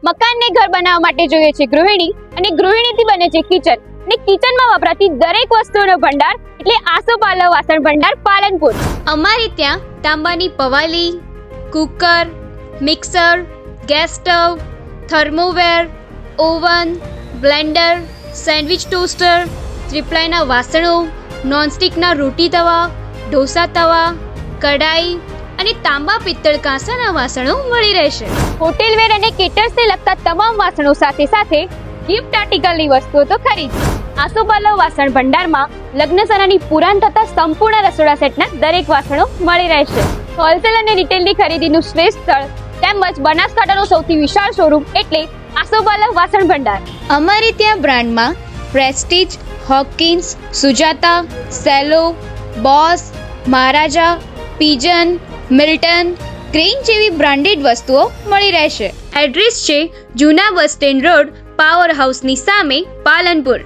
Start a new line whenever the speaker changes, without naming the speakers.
મકાનને ઘર બનાવવા માટે જોઈએ છે ગૃહિણી અને ગૃહિણીથી બને છે કિચન અને કિચનમાં વપરાતી દરેક વસ્તુઓનો ભંડાર એટલે આસોપાલવ વાસણ ભંડાર પાલનપુર.
અમારે ત્યાં તાંબાની પવાલી, cooker, mixer, gas stove, thermoware, oven, blender, sandwich toaster, ત્રિપ્લાયના વાસણો, નોનસ્ટિકના રોટી તવા, ઢોસા તવા, કઢાઈ અને તાંબા પિત્તળ કાંસાના વાસણો મળી રહેશે.
હોટેલવેર અને કેટર્સને લગતા તમામ વાસણો સાથે સાથે ગિફ્ટ આર્ટિકલની વસ્તુઓ તો ખરી જ. આસોપાલવ વાસણ ભંડારમાં લગ્ન સરાની પુરાણ થતા સંપૂર્ણ રસોડા સેટના દરેક વાસણો મળી રહેશે. હોલસેલ અને રિટેલની ખરીદીનું શ્રેષ્ઠ સ્થળ તેમજ બનાસકાંઠાનો સૌથી વિશાળ શોરૂમ એટલે આસોપાલવ વાસણ ભંડાર.
અમારે ત્યાં બ્રાન્ડમાં પ્રેસ્ટીજ, હોકિન્સ, સુજાતા, સેલો, બોસ, મહારાજા, પિજન, મિલ્ટન, ક્રેઇન જેવી બ્રાન્ડેડ વસ્તુઓ મળી રહેશે. એડ્રેસ છે જૂના બસ સ્ટેન્ડ રોડ, પાવર હાઉસની સામે, પાલનપુર.